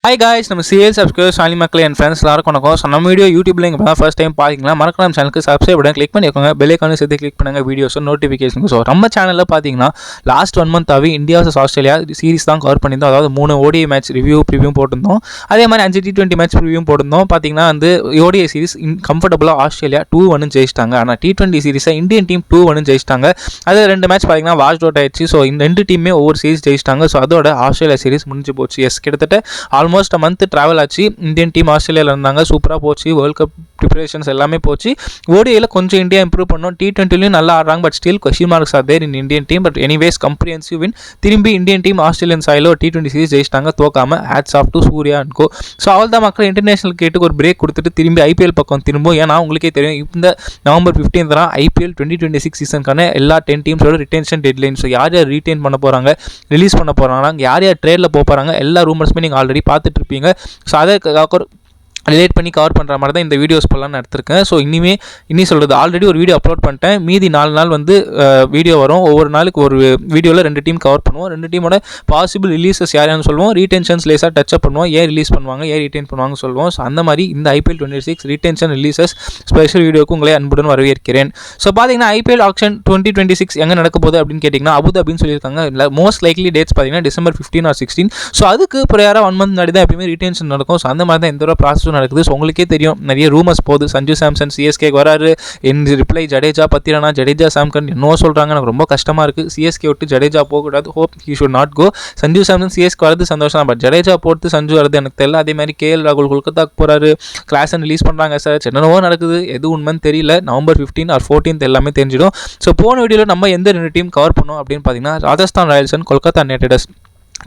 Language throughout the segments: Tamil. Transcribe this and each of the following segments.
Hi guys, நம்ம CL subscribers family மக்களே and friends எல்லாருக்கும் வணக்கம். ஸோ நம்ம வீடியோ யூடியூப்ல இங்கே தான் ஃபர்ஸ்ட் டைம் பார்த்தீங்கன்னா மறக்காம நம்ம சேனலுக்கு சப்ஸ்கிரைப் பட்டன் கிளிக் பண்ணிக்கோங்க, பெல் ஐக்கானை சேர்த்து கிளிக் பண்ணுங்க, வீடியோஸ் நோட்டிஃபிகேஷன். ஸோ நம்ம சேனலில் பார்த்தீங்கன்னா லாஸ்ட் 1 மந்த்தாகவே இந்தியா vs ஆஸ்திரேலியா சீரிஸ் தான் கவர் பண்ணியிருந்தோம். அதாவது 3 ODI மேட்ச் ப்ரிவியூ போட்டிருந்தோம். அதே மாதிரி 5 T20 மேட்ச் ப்ரிவியூ போட்டிருந்தோம். பார்த்தீங்கன்னா வந்து ODI சீரிஸ் கம்ஃபர்டபுளாக ஆஸ்திரேலியா 2-1 ஜெயிச்சிட்டாங்க. ஆனால் T20 சீரிஸை இந்தியன் டீம் 2-1 ஜெயிச்சிட்டாங்க. அது 2 மேட்ச் பார்த்தீங்கன்னா வாஷ் அவுட் ஆயிடுச்சு. ஸோ இந்த 2 டீமே ஒவ்வொரு சீரிஸ் ஜெயிச்சிட்டாங்க. ஸோ அதோட ஆஸ்திரேலியா சீரிஸ் முடிஞ்சு போச்சு. எஸ், கிட்டத்தட்ட ஆல்மோஸ்ட் மந்த் ட்ராவல் ஆச்சு. இந்தியன் டீம் ஆஸ்திரேலியாவில் இருந்தாங்க, சூப்பராக போச்சு. வேர்ல்ட் கப் ப்ரிப்பரேஷன்ஸ் எல்லாமே போச்சு. ஓடிஐயில் கொஞ்சம் இந்தியா இம்ப்ரூவ் பண்ணோம். T20லையும் நல்லா ஆடுறாங்க, but still question marks are there in Indian team. But anyways comprehensive win. திரும்பி Indian team Australian soil T20 series ஜெயிச்சிட்டாங்க, தோக்காம. Hats off to Surya and co. So அவள் தான் மக்கள் இன்டர்நேஷனல் கேட்டுக்கு ஒரு பிரேக் கொடுத்துட்டு திரும்பி ஐபிஎல் பக்கம் திரும்பும். ஏன்னா உங்களுக்கே தெரியும், இந்த நவம்பர் 15 தான் ஐபிஎல் 2026 சீசனுக்கான எல்லா 10 டீம்ஸோட ரிட்டென்ஷன் டெட்லைன். ஸோ யார் யார் ரீட்டைன் பண்ண போகிறாங்க, ரிலீஸ் பண்ண போகிறாங்க, யார் யார் ட்ரேடில் போகிறாங்க, எல்லா ரூமர்ஸுமே நீங்கள் ஆல்ரெடி பார்த்துட்டு இருப்பீங்க. ஸோ அதை ரிலேட் பண்ணி கவர் பண்ணுற மாதிரி தான் இந்த வீடியோஸ் பண்ணலான்னு எடுத்திருக்கேன். ஸோ இனி சொல்கிறது, ஆல்ரெடி ஒரு வீடியோ அப்லோட் பண்ணிட்டேன். மீதி 4 நாள் வந்து வீடியோ வரும். ஒவ்வொரு நாளுக்கு ஒரு வீடியோவில் 2 டீம் கவர் பண்ணுவோம். 2 டீமோட பாசிபிள் ரிலீஸஸ் யாரான்னு சொல்லுவோம். ரீடென்ஷன்ஸ் லேஸாக டச் அப் பண்ணுவோம். ஏன் ரிலீஸ் பண்ணுவாங்க, ஏன் ரீட்டைன் பண்ணுவாங்க சொல்லுவோம். ஸோ அந்த மாதிரி இந்த IPL 26 ரீடென்ஷன் ரிலீசஸ் ஸ்பெஷல் வீடியோக்கு உங்களை அன்புடன் வரவேற்கிறேன். ஸோ பார்த்தீங்கன்னா IPL ஆக்ஷன் 2026 எங்கே நடக்க போகுது அப்படின்னு கேட்டிங்கன்னா அபுதாபின்னு சொல்லியிருக்காங்க. இல்லை, மோஸ்ட் லைக்லி டேட்ஸ் பார்த்தீங்கன்னா December 15 or 16. ஸோ அதுக்கு ப்ரையராக 1 மந்த் முன்னாடி தான் எப்பயுமே ரீடென்ஷன் நடக்கும். ஸோ அந்த மாதிரி தான் எந்த ஒரு ப்ராசஸும் நடக்குது. ஸோ உங்களுக்கே தெரியும், நிறைய ரூமர்ஸ் போகுது. சஞ்சு சாம்சன் CSKக்கு வராரு, என் ரிப்ளை ஜடேஜா பத்திரனா, ஜடேஜா சாம்சன் இன்னும் சொல்கிறாங்க. எனக்கு ரொம்ப கஷ்டமாக இருக்குது. CSK விட்டு ஜடேஜா போகக்கூடாது. Hope he should not go. Sanju Samson CSK வரது சந்தோஷம் தான், பட் ஜடேஜா போட்டு சஞ்சு வரது எனக்கு தெரியல. அதே மாதிரி KL ராகுல் கொல்கத்தாக்கு போகிறாரு, கிளாஸன் ரிலீஸ் பண்ணுறாங்க. சார் என்னவோ நடக்குது, எது உண்மைன்னு தெரியல. நவம்பர் 15 or 14 எல்லாமே தெரிஞ்சிடும். ஸோ போன வீடியோவில் நம்ம எந்த 2 டீம் கவர் பண்ணோம் அப்படின்னு பார்த்தீங்கன்னா Rajasthan Royals and Kolkata night Riders.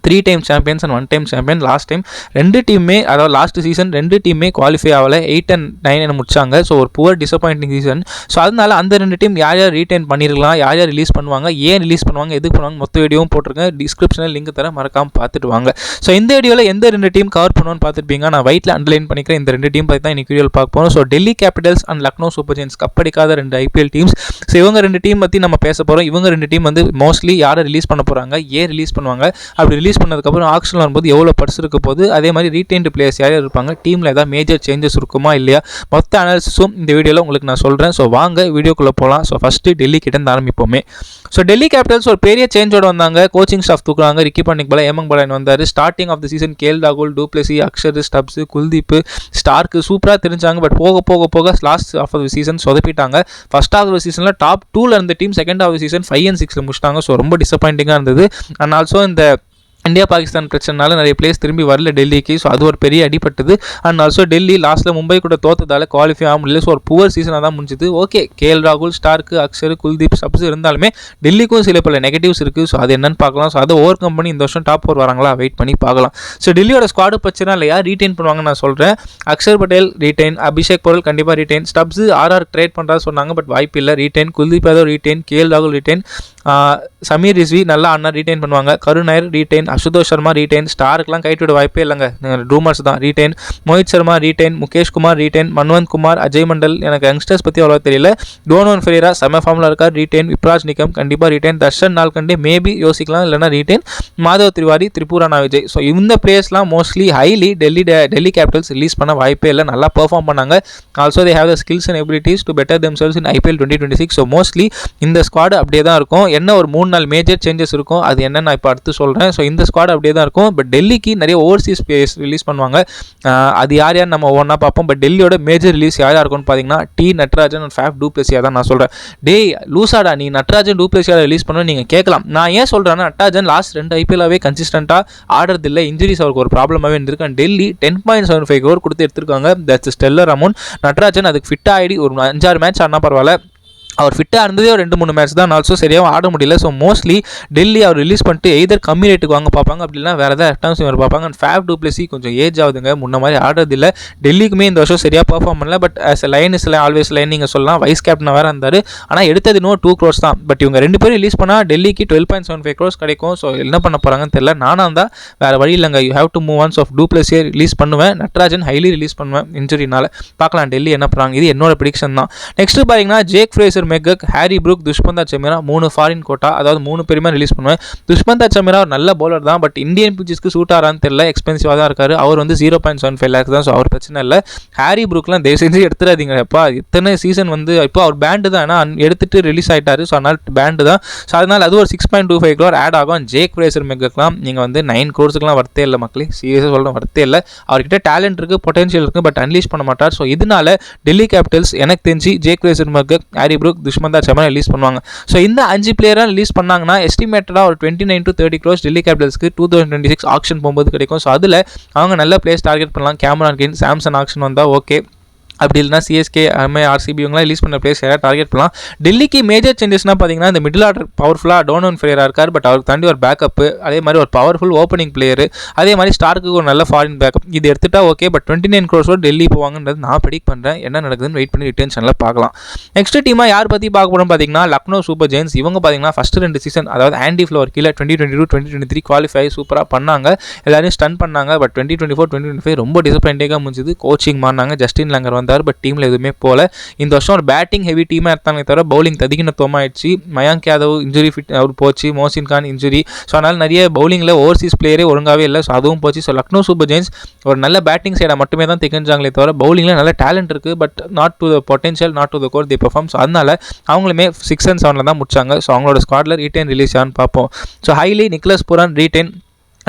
3 time champions and 1 time champion. Last time 2 டீமே, அதாவது லாஸ்ட் சீசன் 2 டீமே குவாலிஃபை ஆகலை. 8 and 9 முடிச்சாங்க. ஸோ ஒரு புவர் டிசப்பாயிண்டிங் சீசன். ஸோ அதனால அந்த 2 டீம் யார் யார் ரீட்டைன் பண்ணிருக்கலாம், யார் யார் ரிலீஸ் பண்ணுவாங்க, ஏன் ரிலீஸ் பண்ணுவாங்க, எதுக்கு பண்ணுவாங்க, மொத்த வீடியோவும் போட்டிருக்கேன். டிஸ்கிரிப்ஷனில் லிங்க் தர மறக்காமல் பார்த்துட்டு வாங்க. ஸோ இந்த வீடியோவில் எந்த 2 டீம் கவர் பண்ணுவோன்னு பார்த்துருப்பீங்க. நான் வைட்டில் அண்டர்லைன் பண்ணிக்கிறேன். இந்த 2 டீம் பற்றி தான் இன்னைக்கு வீடியோவில் பார்க்க போகிறோம். So Delhi Capitals and Lucknow super Giants, கப்படிக்காத 2 IPL டீம்ஸ். ஸோ இவங்க 2 டீம் பற்றி நம்ம பேச போகிறோம். இவங்க 2 டீம் வந்து மோஸ்ட்லி யாரை ரிலீஸ் பண்ண போகிறாங்க, ஏன் ரிலீஸ் பண்ணுவாங்க, அப்படி ரிலீஸ் பண்ணதுக்கப்புறம் ஆக்ஷன் வரும்போது எவ்வளோ பர்ஸ் இருக்க போது, அதே மாதிரி ரீடைன்டு பிளேயர்ஸ் யார் இருப்பாங்க, டீமில் ஏதாவது மேஜர் சேஞ்சஸ் இருக்குமா இல்லையா, மொத்த அனாலிசிஸும் இந்த வீடியோவில் உங்களுக்கு நான் சொல்கிறேன். ஸோ வாங்க வீடியோக்குள்ளே போகலாம். ஸோ ஃபஸ்ட்டு டெல்லி கிட்டேருந்து ஆரம்பிப்போமே. ஸோ டெல்லி கேபிட்டல்ஸ் ஒரு பெரிய சேஞ்சோட வந்தாங்க. கோச்சிங் ஸ்டாஃப் தூக்குறாங்க. ரிக்கி பாண்டிங் பாலா, ஏமங் பாலான் வந்தார். Starting of the season KL ராகுல், டூப்ளசி, அக்ஷர், ஸ்டப்ஸ், குல்தீப், ஸ்டார்க்கு சூப்பராக தெரிஞ்சாங்க. பட் போக லாஸ்ட் ஆஃப் த சீசன் சொதப்பிட்டாங்க. ஃபர்ஸ்ட் ஆஃப் த சீசனில் டாப் 2ல் இருந்த team second of the season 5 and 6 முடிச்சிட்டாங்க. ஸோ ரொம்ப டிசப்பாயிண்டிங்காக இருந்தது. அண்ட் ஆல்சோ இந்த இந்தியா பாகிஸ்தான் பிரச்சனைனால நிறைய பிளேஸ் திரும்பி வரல டெல்லிக்கு. ஸோ அது ஒரு பெரிய அடிப்பட்டது. அண்ட் ஆல்சோ டெல்லி லாஸ்ட்டில் மும்பை கூட தோற்றதால குவாலிஃபை ஆக முடியல. ஸோ ஒரு புவர் சீசனாக தான் முடிஞ்சுது. ஓகே, KL ராகுல், ஸ்டார்க்கு, அக்ஷர், குல்தீப், ஸ்டப்ஸ் இருந்தாலுமே டெல்லிக்கும் சில பல நெகட்டிவ்ஸ் இருக்குது. ஸோ அது என்னன்னு பார்க்கலாம். ஸோ அதை ஓவர் கம் பண்ணி இந்த வருஷம் டாப் 4 வராங்களா, வெயிட் பண்ணி பார்க்கலாம். ஸோ டெல்லியோட ஸ்குவாடு பிரச்சனை இல்லையா, ரீட்டைன் பண்ணுவாங்கன்னு நான் சொல்கிறேன். அக்ஷர் பட்டேல் ரீட்டைன், அபிஷேக் பொருள் கண்டிப்பாக ரீட்டைன், ஸ்டப்ஸ் RR ட்ரேட் பண்ணுறா சொன்னாங்க, பட் வாய்ப்பு இல்லை, retain. Kuldeep Yadav retain, KL ராகுல் ரீட்டைன், சமீர் ரிஸ்வி நல்லா அண்ணா ரீட்டைன் பண்ணுவாங்க, கருண் நாயர் ரீட்டைன், அசுதோஷ் சர்மா ரீட்டைன், ஸ்டாருக்குலாம் கைட்டு வாய்ப்பே இல்லைங்க, ரூமர்ஸ் தான். Retain. Mohit Sharma retain, Mukesh Kumar retain, Manvanth Kumar, Ajay Mandal, எனக்கு யங்ஸ்டர்ஸ் பற்றி அவ்வளோ தெரியல. டோனோன் ஃபெரேரா செம ஃபார்மில் இருக்கார், ரீட்டைன். விப்ராஜ் நிகம் கண்டிப்பாக ரீட்டைன். தர்ஷன் நால்கண்டே மேபி யோசிக்கலாம், இல்லைனா ரீட்டைன். மாதவ் திரிவாரி, திரிபுரானா விஜய். ஸோ இந்த பிளேயர்ஸ்லாம் mostly highly Delhi Capitals release பண்ண வாய்ப்பே இல்லை. நல்லா பெர்ஃபார்ம் பண்ணாங்க. Also they have the skills and abilities to better themselves in IPL 2026. So mostly இந்த ஸ்குவாடு அப்படியே தான் இருக்கும். என்ன ஒரு 3-4 மேஜர் சேஞ்சஸ் இருக்கும், அது என்ன நான் இப்போ அடுத்து சொல்கிறேன். ஸோ இந்த ஸ்குவாட் அப்படியே தான் இருக்கும். பட் டெல்லிக்கு நிறைய ஓவர்சீஸ் பிளேயர்ஸ் ரிலீஸ் பண்ணுவாங்க. அது யார் யார் நம்ம ஒன்றா பார்ப்போம். பட் டெல்லியோட மேஜர் ரிலீஸ் யார் இருக்குன்னு பார்த்தீங்கன்னா T நட்ராஜன் அண்ட் ஃபேஃப் டூப்ளசியாக தான் நான் சொல்கிறேன். டேய் லூசாடா, நீ நட்ராஜன் டூப்ளசியாக ரிலீஸ் பண்ணணும் நீங்கள் கேட்கலாம். நான் ஏன் சொல்கிறேன்னா, நட்ராஜன் லாஸ்ட் 2 IPLாவே கன்சிஸ்டண்ட்டாக ஆடுறதில்லை. இன்ஜுரிஸ் அவருக்கு ஒரு ப்ராப்ளமாகவே இருந்திருக்கு. டெல்லி 10.75 crore கொடுத்து எடுத்திருக்காங்க. That's stellar amount. நட்ராஜன் அதுக்கு ஃபிட் ஆகிடி ஒரு 5-6 மேட்ச் ஆடினா பரவாயில்ல. அவர் ஃபிட்டாக இருந்ததே ஒரு 2-3 மேட்ச் தான். ஆல்சோ சரியாக ஆட முடியல. ஸோ மோஸ்ட்லி டெல்லி அவர் ரிலீஸ் பண்ணிட்டு எய்தர் கம்மி ரேட்டுக்கு வாங்க பார்ப்பாங்க, அப்படின்னா வேறு ஏதாவது ரெட்டர்ன்ஸ் வர பார்ப்பாங்க. அண்ட் ஃபேஃப் டூப்ளசி கொஞ்சம் ஏஜ் ஆகுதுங்க, முன்ன மாதிரி ஆடுறதில்லை. டெல்லிக்குமே இந்த வருஷம் சரியாக பர்ஃபார்ம் பண்ணல. But as a line is always line நீங்கள் சொல்லலாம். வைஸ் கேப்டனாக வேறு இருந்தார். ஆனால் எடுத்தது இன்னும் 2 crores தான். பட் இவங்க 2 பேரும் ரிலீஸ் பண்ணால் டெல்லிக்கு 12.75 crores கிடைக்கும். ஸோ என்ன பண்ண போகிறாங்கன்னு தெரியல. நானாக இருந்தால் வேறு வழி இல்லைங்க. You have to move on. ஆஃப் டூப்ளசியை ரிலீஸ் பண்ணுவேன். நட்ராஜன் ஹைலி ரிலீஸ் பண்ணுவேன் இன்ஜுரினால. பார்க்கலாம் டெல்லி என்ன பண்ணுறாங்க. இது என்னோட ப்ரிடிக்ஷன் தான். நெக்ஸ்ட் பார்த்தீங்கன்னா Jake Fraser McGurk, Harry Brook, Dushmantha Chameera 3 foreign quota, அதாவது 3 பேருமே ரிலீஸ் பண்ணுவேன். துஷ்மந்தா சமீரா ஒரு நல்ல பவுலர் தான், பட் இந்தியன் பிச்சஸ்க்கு சூட் ஆறான்னு தெரியல, எக்ஸ்பென்சிவாக தான் இருக்காரு. அவர் வந்து 0.75 lakhs தான், ஸோ அவர் பிரச்சனை இல்லை. ஹாரி ப்ரூக்லாம் தயவு செஞ்சு எடுத்துடாதீங்க. எப்பா இத்தனை சீசன் வந்து இப்போ அவர் பேண்டு தான், ஆனால் எடுத்துட்டு ரிலீஸ் ஆகிட்டாரு, ஸோ அதனால் பேண்டு தான். ஸோ அதனால் அது ஒரு 6.25 crore ஆட் ஆகும். ஜேக் ஃப்ரேசர் மெக்கக்லாம் நீங்கள் வந்து 9 crores வர்த்தே இல்லை மக்களே, சீரியஸாக சொல்கிறேன், வர்த்தே இல்லை. அவர்கிட்ட டேலண்ட் இருக்குது, பொட்டன்ஷியல் இருக்குது, பட் அன்லீஸ் பண்ண மாட்டார். ஸோ இதனால டெல்லி கேபிட்டல்ஸ் எனக்கு தெரிஞ்சு Jake Fraser McGurk, Harry Brook, Dushmantha Chameera release பண்ணுவாங்க. ஸோ இந்த 5 பிளேயராக ரிலீஸ் பண்ணாங்கன்னா எஸ்டிமேட்டடாக ஒரு 29 to 30 crores டெல்லி கேபிட்டல்ஸ்க்கு 2026 ஆக்ஷன் போகும்போது கிடைக்கும். ஸோ அதில் அவங்க நல்ல பிளேஸ் டார்கெட் பண்ணலாம். கேமரான் கிரீன், சாம்சன் ஆக்ஷன் வந்தால் ஓகே, அப்படி இல்லைனா சிஎஸ்கே, ஆர்சிபி இவங்களாம் ரிலீஸ் பண்ண பிளேஸ் யாராவது டார்கெட் பண்ணலாம். டெல்லிக்கு மேஜர் சேஞ்சஸ்னால் பார்த்தீங்கன்னா இந்த மிடில் ஆர்டர் பவர்ஃபுல்லாக டோனோன் ஃபெரேரா இருக்கார், பட் அவருக்கு தாண்டி ஒரு பேக்கப்பு, அதே மாதிரி ஒரு பவர்ஃபுல் ஓப்பனிங் பிளேயர், அதே மாதிரி ஸ்டார்க்கு ஒரு நல்ல ஃபாரின் பேக்கப், இது எடுத்துட்டா ஓகே. பட் 29 crores டெல்லி போவாங்கன்றது நான் ப்ரெடிக்ட் பண்ணுறேன். என்ன நடக்குதுன்னு வெயிட் பண்ணி ரிட்டர்ன்ஷனில் பார்க்கலாம். நெக்ஸ்ட் டீமாக யார் பற்றி பார்க்க போகிறோம் பார்த்தீங்கன்னா லக்னோ சூப்பர் ஜெயின்ஸ். இவங்க பார்த்தீங்கன்னா ஃபஸ்ட்டு 2 சீசன், அதாவது ஆண்டி ஃப்ளவர் கீழே 2022-2023 குவாலிஃபை சூப்பராக பண்ணாங்க, எல்லாரையும் ஸ்டன் பண்ணாங்க. பட் 2024-2025 ரொம்ப டிசப்பாயிண்டிங்காக முடிஞ்சது. கோச்சிங் மாறினாங்க, ஜஸ்டின் லங்கர் வந்தார், பட் டீமில் எதுவுமே போல. இந்த வருஷம் ஒரு பேட்டிங் ஹெவி டீமாக எடுத்தாங்க தவிர பவுலிங் ததிகினத்துவமாயிடுச்சு. மயாங்க் யாதவ் இன்ஜுரி ஃபிட் அவர் போச்சு, மோசின் கான் இன்ஜுரி, ஸோ அதனால் நிறைய பவுலிங்கில் ஓவர்சீஸ் பிளேயரே ஒழுங்காகவே இல்லை, ஸோ அதுவும் போச்சு. ஸோ லக்னோ சூப்பர் ஜெயின்ஸ் ஒரு நல்ல பேட்டிங் சைடாக மட்டுமே தான் திகஞ்சாங்களே தவிர பவுலிங்கில் நல்ல டேலண்ட் இருக்குது, but not to the potential, not to the core the perform. So அதனால் அவங்களுமே 6 and 7 தான் முடிச்சாங்க. ஸோ அவங்களோட ஸ்குவாடில் ரீட்டைன் ரிலீஸ் ஆன்னு பார்ப்போம். So highly Nicholas Pooran retain,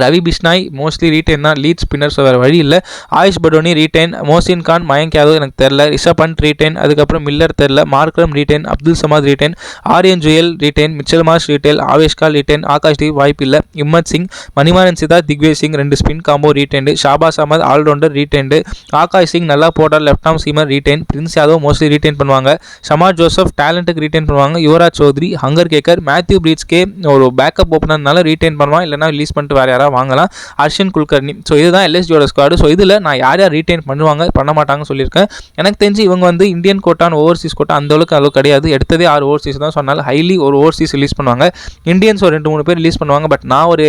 Ravi Bishnoi mostly retain தான், லீட் ஸ்பின்னர், ஸோ வேறு வழி இல்லை. ஆயுஷ் படோனி ரீட்டைன், மோசின் கான், மயங்க் யாதவ் எனக்கு தெரில, ரிஷப் பண்ட் ரீட்டைன், அதுக்கப்புறம் மில்லர் தெரில, Markram retain, Abdul Samad retain, Aryan Juyal retain, Mitchell Marsh retain, Avesh Khan retain, Akash Deep வாய்ப்பு இல்லை, Himmat Singh, Manimaran Siddharth, Digvesh Singh 2 spin combo retained, Shahbaz Ahmed all-rounder retained, Akash Singh நல்லா போட்டார் left arm seamer retain, Prince Yadav mostly retain பண்ணுவாங்க, ஷமார் ஜோசப் டேலண்ட்டுக்கு ரீட்டைன் பண்ணுவாங்க, யுவராஜ் சௌத்ரி, ஹங்கர் கேக்கர், மேத்யூ பிரீட்ஸ்கே ஒரு பேக்கப் ஓப்பனர்னால ரீட்டைன் பண்ணுவான், இல்லைனா ரிலீஸ் பண்ணிட்டு வேறு யாராவது வாங்கலாம், அர்ஷன் குல்கர்னி. ஸோ இதுதான் எல்எஸ்ஜியோட ஸ்குவாடு. ஸோ இதில் நான் யார் ரீட்டைன் பண்ணுவாங்க பண்ண மாட்டாங்கன்னு சொல்லியிருக்கேன். எனக்கு தெரிஞ்சு இவங்க வந்து இந்தியன் கோட்டான் ஓவர்சீஸ் கோட்டா அளவுக்கு கிடையாது, எடுத்ததே 6 ஓவர்சீஸ் தான். சொன்னாலும் ஹைலி ஒரு ஓவர்சீஸ் ரிலீஸ் பண்ணுவாங்க, இந்தியன்ஸ் ஒரு 2-3 பேர் ரிலீஸ் பண்ணுவாங்க. பட் நான் ஒரு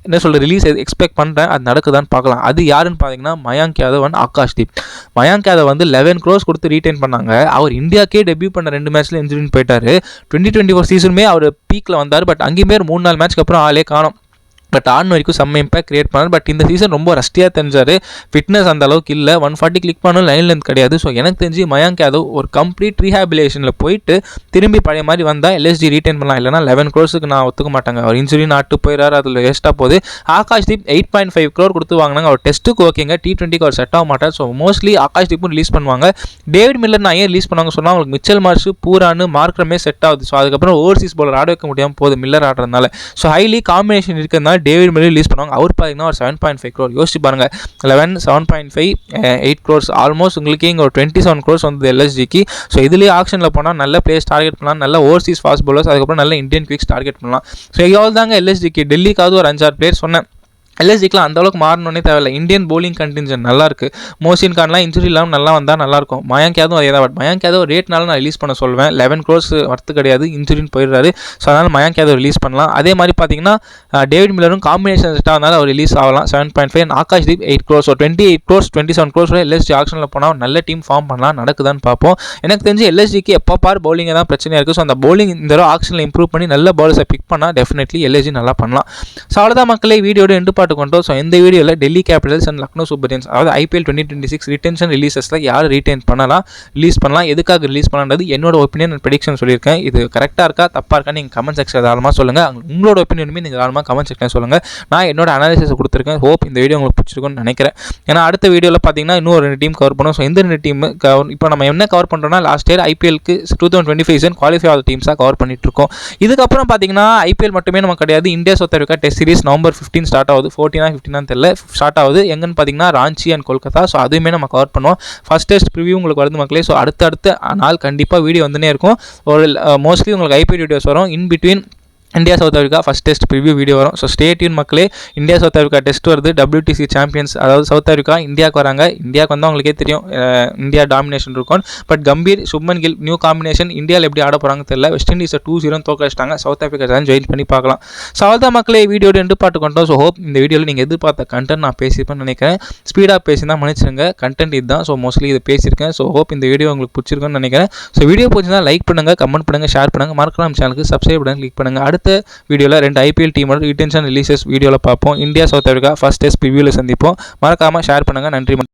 என்ன சொல்கிற ரிலீஸ் எக்ஸ்பெக்ட் பண்ணுறேன், அது நடக்குதான்னு பார்க்கலாம். அது யாருன்னு பார்த்தீங்கன்னா மயாங்க் யாதவ் அண்ட் ஆகாஷ் தீப். மயாங்க் யாதவ் வந்து 11 crores கொடுத்து ரீட்டைன் பண்ணாங்க. அவர் இந்தியாக்கே டெபியூ பண்ண 2 மேட்ச்சில் இன்ஜுரின்னு போயிட்டார். 2024 சீசனுமே அவர் பீக்கில் வந்தார், பட் அங்கேயுமே 3-4 மேட்ச்க்கு அப்புறம் ஆளே காணோம். பட் ஆன் வரைக்கும் செம்ம இம்பாக்ட் கிரியேட் பண்ணார். பட் இந்த சீசன் ரொம்ப ரஸ்டியாக தெரிஞ்சார், ஃபிட்னஸ் அந்த அளவுக்கு இல்லை, 140 கிளிக் பண்ணாலும் லைன் லென்த் கிடையாது. ஸோ எனக்கு தெரிஞ்சு மயாங்க் யாதவ் ஒரு கம்ப்ளீட் ரீஹாபிலேஷனில் போயிட்டு திரும்பி பழைய மாதிரி வந்தால் எல்எஸ்ஜி ரீட்டைன் பண்ணலாம். இல்லைனா 11 crores நான் ஒத்துக்க மாட்டாங்க. அவர் இன்ஜுரி நாட்டு போயிடாரு, அதில் வேஸ்ட்டாக போகுது. ஆகாஷ் தீப் 8.5 crore கொடுத்து வாங்கினாங்க. அவர் டெஸ்ட்டுக்கு ஓகேங்க, T20க்கு அவர் செட் ஆக மாட்டார். ஸோ மோஸ்ட்லி ஆகாஷ் தீப்பும் ரிலீஸ் பண்ணுவாங்க. டேவிட் மில்லர் நான் ஏன் ரிலீஸ் பண்ணுவாங்க சொன்னால் அவங்களுக்கு மிச்சல் மார்ஷ் பூரானு மார்க்ரமே செட் ஆகுது. ஸோ அதுக்கப்புறம் ஓவர்சீஸ் பவுலர் ஆட வைக்க முடியாமல் போகுது மில்லர் ஆடுறதுனால. ஸோ ஹைலி காம்பினேஷன் இருக்கிறதுனால டேவிட் மில்லர் ரிலீஸ் பண்ணுவாங்க. அவர் பார்த்தீங்கன்னா ஒரு 7.5 crore. யோசிச்சு பாருங்கள், 11, 7.5, 8 crores, ஆல்மோஸ்ட் உங்களுக்கு இங்கே ஒரு 27 crores வந்தது எல்எஸ்ஜிக்கு. ஸோ இதுலேயே ஆக்ஷனில் போனால் நல்ல பிளேஸ் டார்கெட் பண்ணலாம், நல்ல ஓவர்சீஸ் ஃபாஸ்ட் பவுலர்ஸ், அதுக்கப்புறம் நல்ல இந்தியன் குவிக்ஸ் டார்கெட் பண்ணலாம். ஸோ எவ்வளோ தாங்க எல்எஸ்ஜிக்கு. டெல்லிக்காவது ஒரு 5-6 பிளேயர் சொன்னேன், எல்எஸ்ஜிக்கெலாம் அந்தளவுக்கு மாறணுன்னே தேவையில்லை. இந்தியன் போலிங் கண்டின்ஜென்ட் நல்லாயிருக்கு. மோசின் கான்லாம் இன்ஜுரி இல்லாமல் நல்லா வந்தால் நல்லாயிருக்கும். மயாங்க் யாதவ் அதே தான். பட் மயாங்க் யாதவ் ரேட்னால நான் ரிலீஸ் பண்ண சொல்வேன். 11 crores வர்த்து கிடையாது, இன்ஜுரின்னு போயிடுறாரு. ஸோ அதனால் மயாங்க் யாதவ் ரிலீஸ் பண்ணலாம். அதே மாதிரி பார்த்தீங்கன்னா டேவிட் மில்லரும் காம்பினேஷன் செட்டாக இருந்தாலும் அவர் ரிலீஸ் ஆகலாம். 7.5. ஆகாஷ் தீப் 8 crores. ஸோ 28 crores 27 crores எல்எஸ்ஜி ஆக்ஷனில் போனால் நல்ல டீம் ஃபார்ம் பண்ணலாம். நடக்குதான்னு பார்ப்போம். எனக்கு தெரிஞ்சு எல்எஸ்ஜிக்கு எப்போ பார் பவுலிங்கை தான் பிரச்சனையாக இருக்குது. ஸோ அந்த பவுலிங் இந்த தடவை ஆக்ஷனில் இம்ப்ரூவ் பண்ணி நல்ல பவுலர்ஸை பிக் பண்ணால் டெஃபினெட்லி எல்எஸ்ஜி நல்லா பண்ணலாம். ஸோ அவ்வளோதான் மக்களே, வீடியோட எண்டு பாட்டு கொண்டோம். ஸோ இந்த வீடியோவில் Delhi Capitals and Lucknow super giants, அதாவது ஐபிஎல் 2026 ரிட்டென்ஷன் ரிலீசஸில் யார் ரீட்டைன் பண்ணலாம், ரிலீஸ் பண்ணலாம், எதுக்காக ரிலீஸ் பண்ணலான்றது என்னோட ஒப்பீனியன் அண்ட் ப்ரெடிக்ஷன் சொல்லியிருக்கேன். இது கரெக்டாக இருக்கா தப்பாக இருக்கா நீங்கள் கமெண்ட் செக்ஷன் தாராளமாக சொல்லுங்கள். உங்களோட ஒப்பீனியனுமே நீங்கள் தாராளமாக கமெண்ட் செக்ஷன் சொல்லுங்கள். நான் என்னோட அனாலிசிஸ் கொடுத்துருக்கேன். ஹோப் இந்த வீடியோ உங்களுக்கு பிடிச்சிருக்கும்னு நினைக்கிறேன். ஏன்னா அடுத்த வீடியோவில் பார்த்தீங்கன்னா இன்னும் 2 டீம் கவர் பண்ணுவோம். ஸோ இந்த 2 டீம் இப்போ நம்ம என்ன கவர் பண்ணுறோம்னா லாஸ்ட் இயர் ஐபிஎல்க்கு 2025 சீசன் குவாலிஃபை ஆகிற டீம்ஸாக கவர் பண்ணிட்டு இருக்கோம். இதுக்கப்புறம் பார்த்தீங்கன்னா ஐபிஎல் மட்டுமே நம்ம கிடையாது, India South Africa test series November 15 start ஆகுது. 14-15 தெரியல ஸ்டார்ட் ஆகுது. எங்கன்னு பார்த்தீங்கன்னா ராஞ்சி அண்ட் கொல்கத்தா. ஸோ அதுவுமே நம்ம கவர் பண்ணுவோம். ஃபஸ்ட் டெஸ்ட் ப்ரிவியூ உங்களுக்கு வருது மக்களே. ஸோ அடுத்த நாள் கண்டிப்பாக வீடியோ வந்துனே இருக்கும். ஒரு மோஸ்ட்லி உங்களுக்கு ஐபிஎல் வீடியோஸ் வரும். In between India South Africa first test preview video வரும். ஸோ ஸ்டே டியூன் மக்களே. இந்தியா சவுத் ஆஃப்ரிக்கா டெஸ்ட் வருது. WTC சாம்பியன்ஸ், அதாவது சவுத் ஆஃப்ரிக்கா இந்தியாவுக்கு வராங்க. இந்தியாவுக்கு வந்தால் உங்களுக்கே தெரியும் இந்தியா டாமினேஷன் இருக்கும். But Gambhir, Shubman Gill new combination. இந்தியாவில் எப்படி ஆட போகிறாங்க தெரியல. வெஸ்ட் இண்டீஸை 2-0 தோக்கடிச்சிட்டாங்க. சவுத் ஆஃப்ரிக்கா தான் ஜாயின் பண்ணி பார்க்கலாம். ஸோ அவ்வளோ மக்களே, வீடியோட எண்டு பாட்டு கொண்டோம். ஸோ ஹோப் இந்த வீடியோவில் நீங்கள் எதிர்பார்த்த கண்டென்ட் நான் பேசியிருப்பேன்னு நினைக்கிறேன். ஸ்பீடாக பேசினா மன்னிச்சிருங்க, கண்டென்ட் இதுதான். ஸோ மோஸ்ட்லி இது பேசியிருக்கேன். ஸோ ஹோப் இந்த வீடியோ உங்களுக்கு பிடிச்சிருக்குன்னு நினைக்கிறேன். ஸோ வீடியோ பிடிச்சிருந்தா லைக் பண்ணுங்கள், கமெண்ட் பண்ணுங்கள், ஷேர் பண்ணுங்கள், மறக்காம சேனலுக்கு சப்ஸ்கிரைப் பண்ணுங்கள், கிளிக் பண்ணுங்கள். அடுத்த வீடியோவில் 2 IPL டீமோட ரிட்டன்ஷன் ரிலீசஸ் வீடியோவில் பார்ப்போம். India South Africa first test ப்ரிவியூவில் சந்திப்போம். மறக்காமல் ஷேர் பண்ணுங்கள். நன்றி.